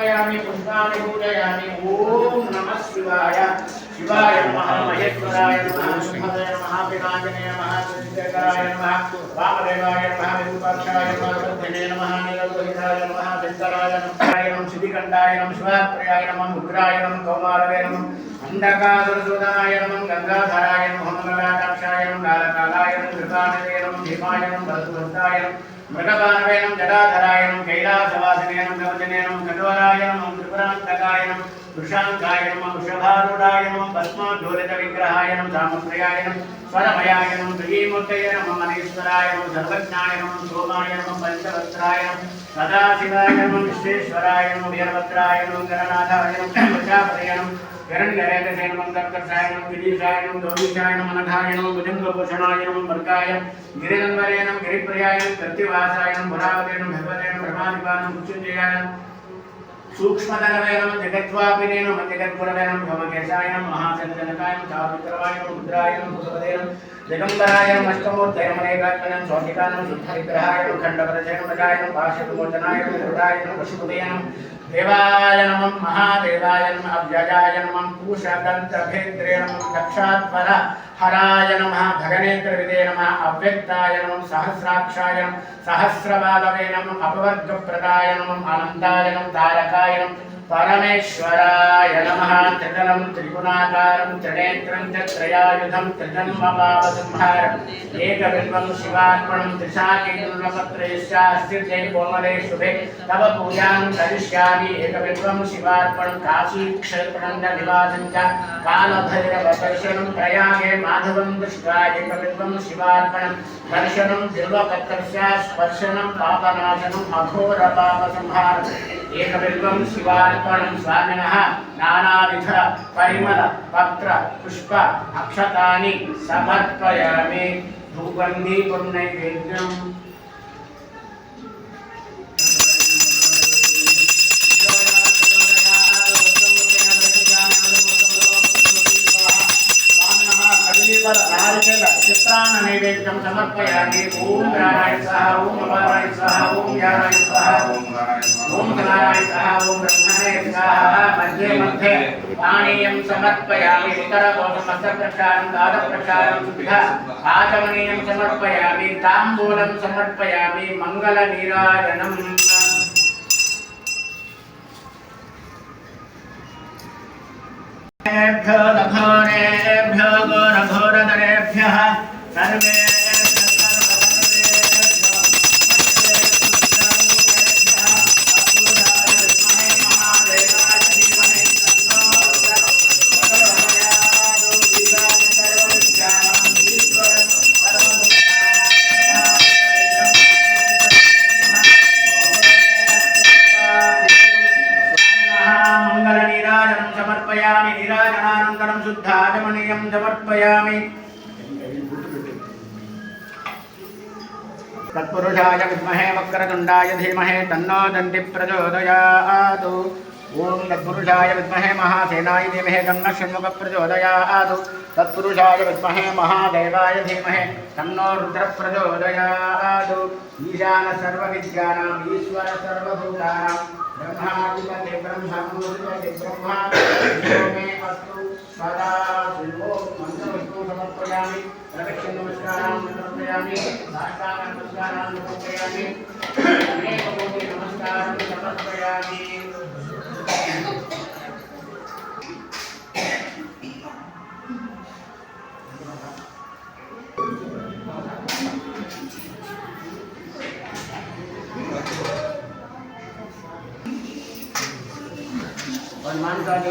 समर्पयामि पुष्पाणि पूजयामि। ओम नमः शिवाय। शिवाय नमः, महेश्वराय नमः, शुभदे नमः, पिनाकिने नमः, सिद्धेश्वराय नमः, वामदेवाय नमः, विरूपाक्षाय नमः, बुद्धिने नमः, नीललोहिताय नमः, शंकराय नमः, श्रीकंठाय नमः, शिवात्रेयाय नमः, उग्राय नमः, कौमारवे नमः, अंधकासुरसूदनाय नमः, गंगाधराय नमः, मंगलाकाक्षाय नमः, कालकालाय नमः, कृपाणवे नमः, भीमाय नमः, भरतभक्ताय नमः, मृगपानवे नमः, जटाधराय नमः, कैलासवासिने नमः, गवजने नमः, कठोराय नमः, त्रिपुरान्तकाय नमः, वृषांकाय नमः, वृषभारूढाय नमः, भस्मोद्धूलितविग्रहाय नमः, सामप्रियाय नमः, स्वरमयाय नमः, श्रीमूर्तये नमः, मनेश्वराय नमः, सर्वज्ञाय नमः, सोमाय नमः, पंचवक्त्राय नमः, सदाशिवाय नमः, विश्वेश्वराय नमः, वीरभद्राय नमः, गणनाथाय नमः, प्रजापतये नमः, हिरण्यरेतसे नमः, दत्तसाय नमः, गिरीशाय नमः, गौरीशाय नमः, नखाय नमः, भुजंगभूषणाय नमः, वर्गाय गिरिनन्वरे नमः, गिरिप्रियाय नमः, कृत्तिवासाय नमः, भुरावते नमः, भगवते नमः, ब्रह्मादिपाय नमः, मृत्युंजयाय नमः, सूक्ष्मधनवे नमः, जगद्वापिने नमः, जगद्गुरवे नमः, भवकेशाय नमः, महासंजनकाय नमः, चारुविक्रमाय नमः, रुद्राय नमः, भगवते नमः, जगम्बराय नमः, अष्टमूर्तये नमः, अनेकात्मने नमः, स्वातिकाय नमः, शुद्धविग्रहाय नमः, खण्डपरशे नमः, गजाय नमः, पाशविमोचनाय नमः, गरुडाय नमः, पशुपतये नमः, देवाय नमः, महादेवाय नमः, अव्ययाय नमः, पूषदन्तभेद्रे नमः, दक्षाध्वर हराय नमः, भगनेत्रविदे नमः, अव्यक्ताय नमः, सहस्राक्षाय नमः, सहस्रबालवे नमः, अपवर्गप्रदाय नमः, अनन्ताय नमः, तारकाय नमः, परमेश्वराय नमः, त्रिदलं त्रिगुणाकारं त्रिनेत्रं च त्रयायुधं त्रिजन्मपापसंहारम् एकबिल्वं शिवार्पणं त्रिशाकीर्णपत्रैश्चास्ति जय कोमले शुभे तव पूजां करिष्यामि। एकबिल्वं शिवार्पणं काशीक्षेत्रं च निवासं च कालभैरवदर्शनं प्रयागे माधवं दृष्ट्वा एकबिल्वं शिवार्पणं दर्शनं बिल्वपत्रस्य स्पर्शनं पापनाशनम् अघोरपापसंहारम्। एकबिल्वं शिवार्पणं स्वामिनः नानाविध परिमल पत्र पुष्प अक्षतानि समर्पयामि। धूपं दीपं नैवेद्यम् नैवेद्यं समर्पयामि। ओम नारायण स्वाहा, ओम अपाराय स्वाहा, ओम ज्ञानाय स्वाहा, ओम धनाय स्वाहा, ओम ब्रह्मणे स्वाहा। मध्ये मध्ये पानीयं समर्पयामि। उत्तरकोशमस्तप्रक्षालं पादप्रक्षालं शुद्ध आचमनीयं समर्पयामि। ताम्बूलं समर्पयामि। मङ्गलनीराजनम् घोरेभ्यो घोरघोरधरेभ्यः सर्वे समर्पयामि। नीराजनानन्तरं शुद्धाचमनीयं समर्पयामि। तत्पुरुषाय विद्महे वक्रतुण्डाय धीमहि तन्नो दन्तिः प्रचोदयात्। ओम तत्पुरुषाय विद्महे महासेनाय धीमहि तन्नः षण्मुखः प्रचोदयात्। तत्पुरुषाय विद्महे महादेवाय धीमहि तन्नो रुद्रः प्रचोदयात्। ईशान सर्वविद्यानाम् ईश्वर सर्वभूतानां ब्रह्माधिपति ब्रह्ममूर्ति ब्रह्मा मे अस्तु सदा शिवो मंत्रवस्तु समर्पयामि। प्रदक्षिण नमस्कारान् समर्पयामि। साष्टांग नमस्कारान् समर्पयामि। अनेक कोटि नमस्कारान् समर्पयामि। और मान का जो